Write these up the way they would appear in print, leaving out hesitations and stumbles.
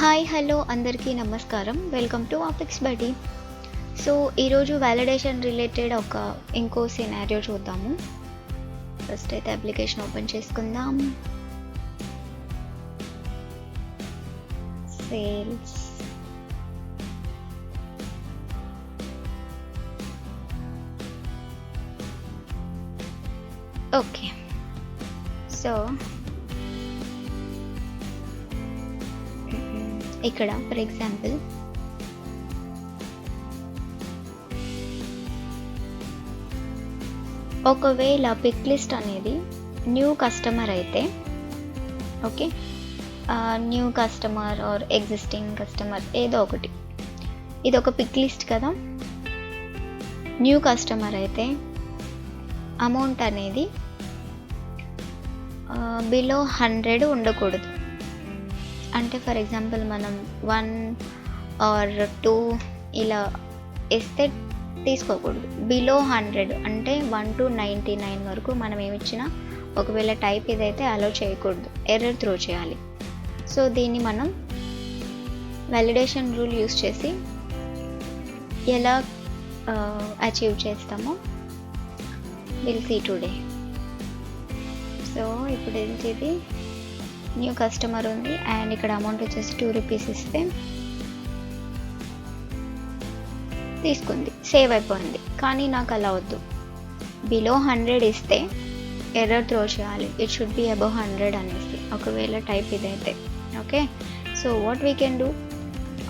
Hi hello అందరికీ నమస్కారం. Welcome to Apex Buddy. So ఈరోజు వ్యాలిడేషన్ రిలేటెడ్ ఇంకో సినారియో చూద్దాము. ఫస్ట్ అయితే అప్లికేషన్ ఓపెన్ చేసుకుందాం. Sales okay. సో ఇక్కడ ఫర్ ఎగ్జాంపుల్ ఒకవేళ పిక్ లిస్ట్ అనేది న్యూ కస్టమర్ అయితే okay, new customer or existing customer ఏదో ఒకటి, ఇది ఒక పిక్ లిస్ట్ కదా. న్యూ కస్టమర్ అయితే అమౌంట్ అనేది బిలో 100 ఉండకూడదు. అంటే ఫర్ ఎగ్జాంపుల్ మనం 1 ఆర్ 2 ఇలా ఇస్తే తీసుకోకూడదు. బిలో 100 అంటే 1 to 99 వరకు మనం ఏమిచ్చినా ఒకవేళ టైప్ ఇదైతే అలో చేయకూడదు, ఎర్రర్ త్రో చేయాలి. సో దీన్ని మనం వ్యాలిడేషన్ రూల్ యూస్ చేసి ఎలా అచీవ్ చేస్తామో విల్ సీ టుడే. సో ఇప్పుడు ఇది న్యూ కస్టమర్ ఉంది అండ్ ఇక్కడ అమౌంట్ వచ్చేసి 2 రూపీస్ ఇస్తే తీసుకుంది, సేవ్ అయిపోయింది. కానీ నాకు అలా వద్దు, బిలో 100 ఇస్తే ఎర్రర్ త్రో చేయాలి. ఇట్ షుడ్ బి అబౌవ్ 100 అనేసి ఒకవేళ టైప్ ఇదైతే. Okay, so what we can do,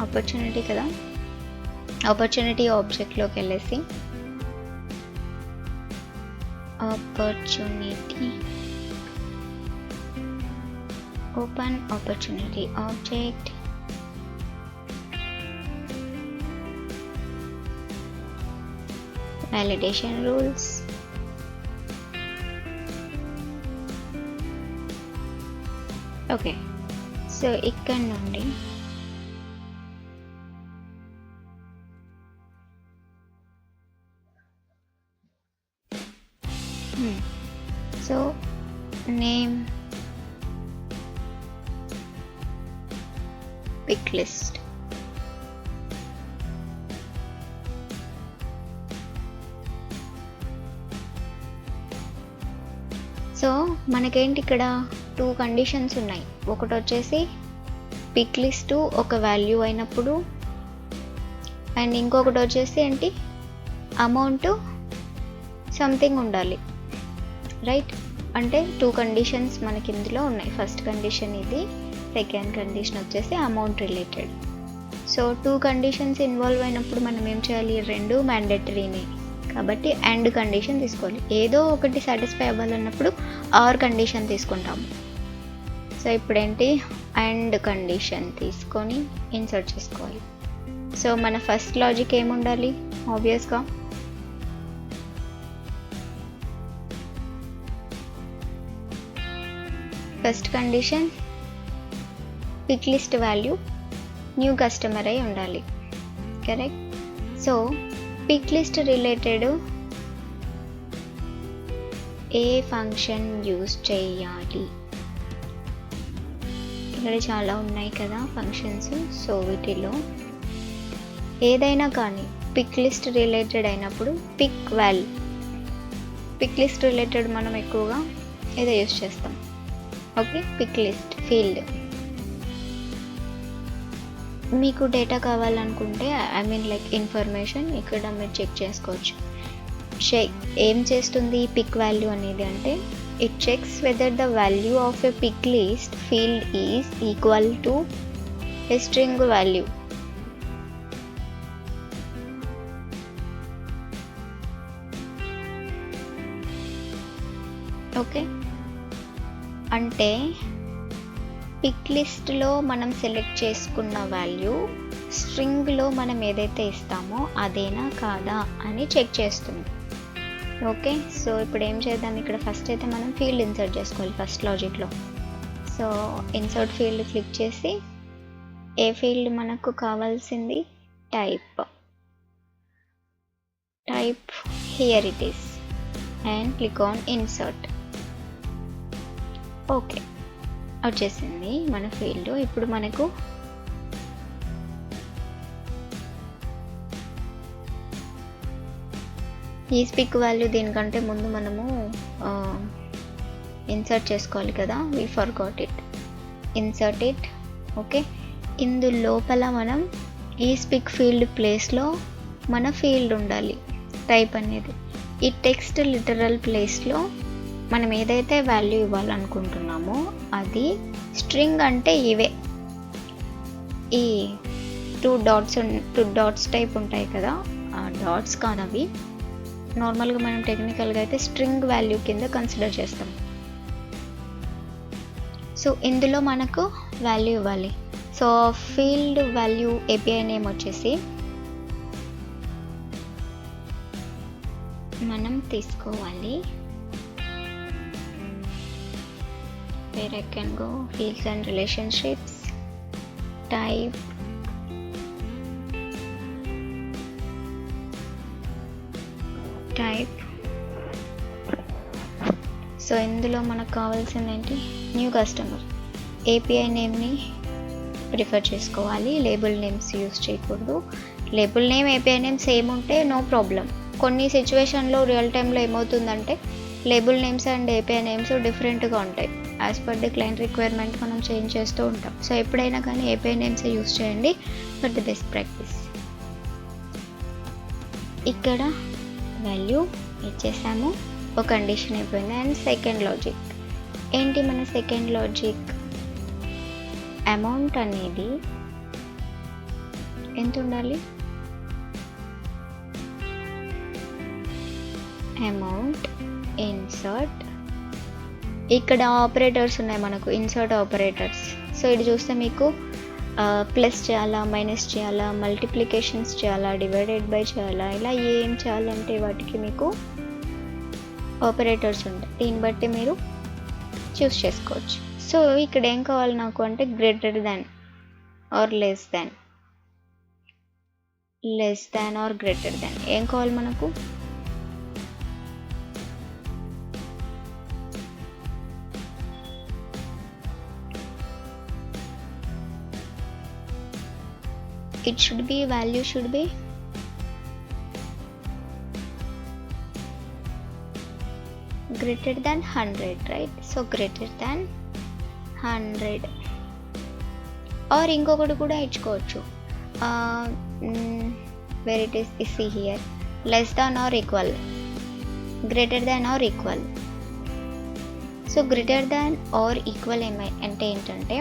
opportunity కదా, ఆపర్చునిటీ ఆబ్జెక్ట్లోకి వెళ్ళేసి opportunity open opportunity object, validation rules, okay. So ఇక్కడ నుండి so name pick list, so మనకేంటి ఇక్కడ 2 కండిషన్స్ ఉన్నాయి. ఒకటి వచ్చేసి పిక్ లిస్ట్ ఒక వాల్యూ అయినప్పుడు అండ్ ఇంకొకటి వచ్చేసి ఏంటి అమౌంట్ సంథింగ్ ఉండాలి, రైట్? అంటే 2 కండిషన్స్ మనకి ఇందులో ఉన్నాయి. ఫస్ట్ కండిషన్ ఇది, సెకండ్ కండిషన్ వచ్చేసి amount related. So 2 conditions involve అయినప్పుడు మనం ఏం చేయాలి, 2 మ్యాండేటరీనే కాబట్టి అండ్ కండిషన్ తీసుకోవాలి. ఏదో ఒకటి సాటిస్ఫై అవ్వాలన్నప్పుడు ఆర్ కండిషన్ తీసుకుంటాము. సో ఇప్పుడు ఏంటి, అండ్ కండిషన్ తీసుకొని ఇన్సర్ట్ చేసుకోవాలి. సో మన ఫస్ట్ లాజిక్ ఏముండాలి, ఆబ్వియస్గా first condition pick list value new customer అయి ఉండాలి, correct? So pick list related ఏ ఫంక్షన్ యూజ్ చేయాలి, ఇక్కడ చాలా ఉన్నాయి కదా ఫంక్షన్స్. సో వీటిలో ఏదైనా కానీ పిక్ లిస్ట్ రిలేటెడ్ అయినప్పుడు పిక్ లిస్ట్ రిలేటెడ్ మనం ఎక్కువగా ఏదో యూజ్ చేస్తాం. Okay, pick list field. మీకు డేటా కావాలనుకుంటే ఐ మీన్ లైక్ ఇన్ఫర్మేషన్ ఇక్కడ మీరు చెక్ చేసుకోవచ్చు. ఏం చేస్తుంది పిక్ వాల్యూ అనేది అంటే it checks whether the value of a pick list field is equal to a string value. Okay, అంటే పిక్ లిస్ట్లో మనం సెలెక్ట్ చేసుకున్న వాల్యూ స్ట్రింగ్లో మనం ఏదైతే ఇస్తామో అదేనా కాదా అని చెక్ చేస్తుంది. ఓకే, సో ఇప్పుడు ఏం చేద్దాం, ఇక్కడ ఫస్ట్ అయితే మనం ఫీల్డ్ ఇన్సర్ట్ చేసుకోవాలి ఫస్ట్ లాజిక్లో. సో ఇన్సర్ట్ ఫీల్డ్ క్లిక్ చేసి ఏ ఫీల్డ్ మనకు కావాల్సింది, type here it is and click on insert. Okay, వచ్చేసింది మన ఫీల్డ్. ఇప్పుడు మనకు ఈ పిక్ వాల్యూ దీనికంటే ముందు మనము ఇన్సర్ట్ చేసుకోవాలి కదా, we forgot it. Insert it. Okay, ఇందు లోపల మనం ఈ పిక్ ఫీల్డ్ ప్లేస్లో మన ఫీల్డ్ ఉండాలి, టైప్ అనేది. ఈ టెక్స్ట్ లిటరల్ ప్లేస్లో మనం ఏదైతే వాల్యూ ఇవ్వాలనుకుంటున్నామో అది స్ట్రింగ్ అంటే ఇవే, ఈ టూ డాట్స్ టైప్ ఉంటాయి కదా, ఆ డాట్స్ కాదు అవి. నార్మల్గా మనం టెక్నికల్గా అయితే స్ట్రింగ్ వాల్యూ కింద కన్సిడర్ చేస్తాం. సో ఇందులో మనకు వాల్యూ ఇవ్వాలి. So field value API name వచ్చేసి మనం తీసుకోవాలి. where I can go fields and relationships, type, so ఇందులో మనకు కావాల్సింది ఏంటి, న్యూ కస్టమర్. ఏపీఐ నేమ్ని ప్రిఫర్ చేసుకోవాలి, లేబుల్ నేమ్స్ యూస్ చేయకూడదు. Label name API name same ఉంటే నో ప్రాబ్లం. కొన్ని సిచ్యువేషన్లో రియల్ టైంలో ఏమవుతుందంటే label names and API names డిఫరెంట్గా ఉంటాయి. As per the client requirement మనం చేంజ్ చేస్తూ ఉంటాం. సో ఎప్పుడైనా కానీ ఏపీఐ నేమ్స్ యూస్ చేయండి ఫర్ ది బెస్ట్ ప్రాక్టీస్. ఇక్కడ వాల్యూ ఇచ్చేసాము, ఒక కండిషన్ అయిపోయింది. అండ్ సెకండ్ లాజిక్ ఏంటి, మన సెకండ్ లాజిక్ అమౌంట్ అనేది ఎంత ఉండాలి, అమౌంట్ ఇన్సర్ట్. ఇక్కడ ఆపరేటర్స్ ఉన్నాయి మనకు, ఇన్సర్ట్ ఆపరేటర్స్. సో ఇది చూస్తే మీకు ప్లస్ చేయాలా, మైనస్ చేయాలా, మల్టిప్లికేషన్స్ చేయాలా, డివైడెడ్ బై చేయాలా, ఇలా ఏం చేయాలంటే వాటికి మీకు ఆపరేటర్స్ ఉంటాయి. దీన్ని బట్టి మీరు చూస్ చేసుకోవచ్చు. సో ఇక్కడ ఏం కావాలి నాకు అంటే greater than or less than or greater than ఏం కావాలి మనకు, it should be, value should be greater than 100, right? So greater than 100. or ఇంకొకటి కూడా ఇచ్చుకోవచ్చు, where it is see here, less than or equal, greater than or equal. So greater than or equal అంటే ఏంటంటే,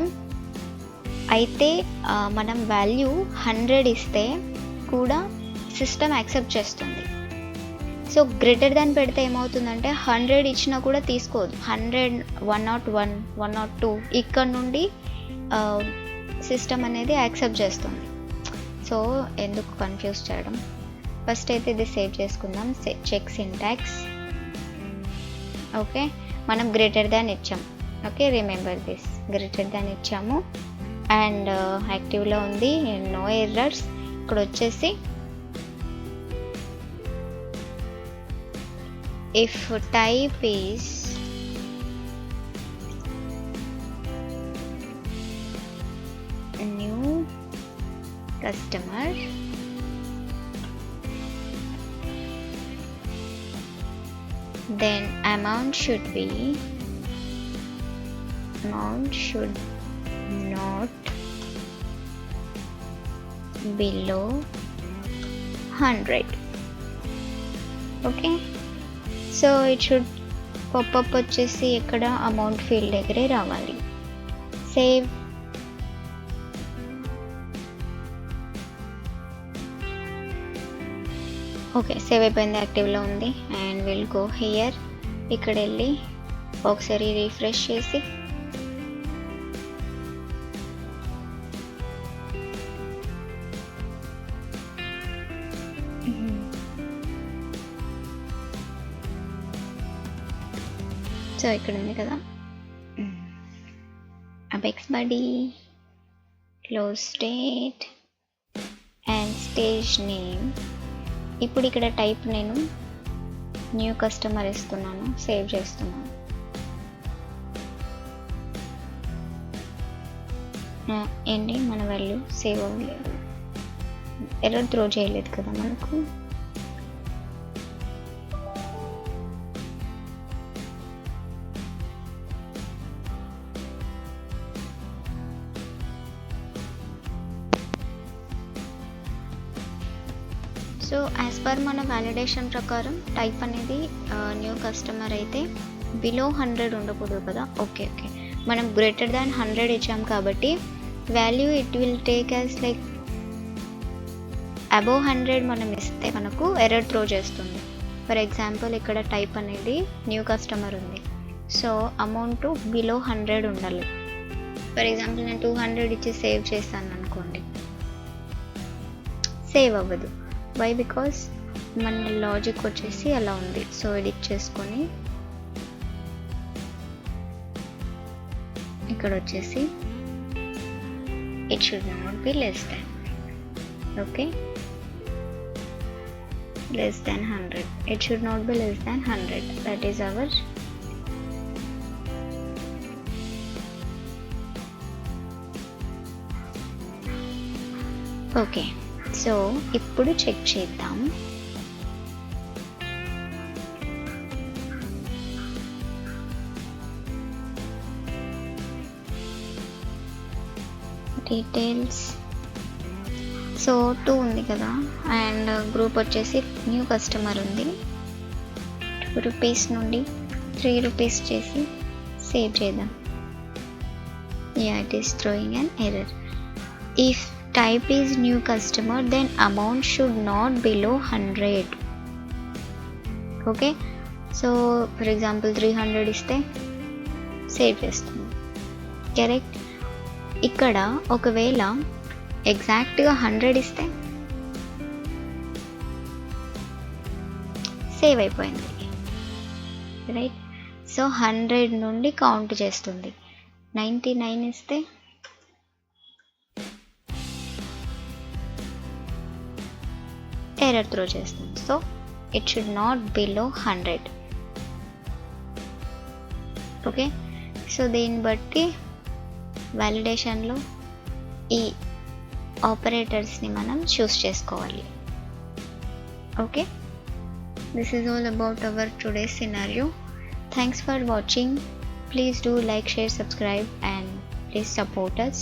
అయితే మనం value 100 ఇస్తే కూడా system accept చేస్తుంది. సో గ్రేటర్ దాన్ పెడితే ఏమవుతుందంటే 100 ఇచ్చినా కూడా తీసుకోదు. 100, 101, 102 ఇక్కడ నుండి సిస్టమ్ అనేది యాక్సెప్ట్ చేస్తుంది. సో ఎందుకు కన్ఫ్యూజ్ చేయడం, ఫస్ట్ అయితే ఇది సేవ్ చేసుకుందాం. Check syntax. ఓకే, మనం గ్రేటర్ దాన్ ఇచ్చాం. Okay, remember this, greater than ఇచ్చాము అండ్ యాక్టివ్లో ఉంది, నో ఎర్రర్స్. ఇక్కడ వచ్చేసి if type is new customer, then amount should not below 100. okay, so it should pop up వచ్చేసి ఇక్కడ అమౌంట్ ఫీల్డ్ దగ్గరే రావాలి. సేవ్. ఓకే, సేవ్ అయిపోయింది, యాక్టివ్లో ఉంది. అండ్ విల్ గో హియర్, ఇక్కడ వెళ్ళి ఒకసారి రిఫ్రెష్ చేసి సో ఇక్కడ ఉంది కదా apex body, close state and stage name. ఇప్పుడు ఇక్కడ టైప్ నేను న్యూ కస్టమర్ ఇస్తున్నాను, సేవ్ చేస్తున్నాను. ఏంటి మన వాల్యూ సేవ్ అవ్వలేదు, ఎర్రర్ త్రో చేయలేదు కదా మనకు. సో యాజ్ పర్ మన వ్యాలిడేషన్ ప్రకారం టైప్ అనేది న్యూ కస్టమర్ అయితే బిలో 100 ఉండకూడదు కదా. ఓకే ఓకే, మనం గ్రేటర్ దాన్ 100 ఇచ్చాం కాబట్టి value it will take as like above 100 మనం ఇస్తే మనకు ఎర్రర్ త్రో చేస్తుంది. ఫర్ ఎగ్జాంపుల్ ఇక్కడ టైప్ అనేది న్యూ కస్టమర్ ఉంది, సో అమౌంట్ బిలో 100 ఉండాలి. ఫర్ ఎగ్జాంపుల్ నేను 200 ఇచ్చి సేవ్ చేస్తాను అనుకోండి, సేవ్ అవ్వదు. వై? బికాస్ మన లాజిక్ వచ్చేసి అలా ఉంది. సో ఎడిట్ చేసుకొని ఇక్కడ వచ్చేసి it should not be less than, okay, less than 100. It should not be less than 100. That is our okay. So ఇప్పుడు చెక్ చేద్దాం. డీటెయిల్స్. సో 2 ఉంది కదా, అండ్ గ్రూప్ వచ్చేసి న్యూ కస్టమర్ ఉంది. 2 రూపీస్ నుండి 3 రూపీస్ చేసి సేవ్ చేద్దాం. Yeah, it is throwing an error. If type is new customer then amount should not below 100. Okay, so for example 300 ఇస్తే సేవ్ చేస్తుంది. కరెక్ట్. ఇక్కడ ఒకవేళ ఎగ్జాక్ట్గా 100 ఇస్తే సేవ్ అయిపోయింది, రైట్. సో 100 నుండి కౌంట్ చేస్తుంది. 99 ఇస్తే ఎర్రర్ త్రో చేస్తుంది. So it should not below 100. Okay, so దీన్ని బట్టి వ్యాలిడేషన్లో ఈ ఆపరేటర్స్ని మనం చూస్ చేసుకోవాలి. Okay, this is all about our today's scenario. Thanks for watching. Please do like, share, subscribe and please support us.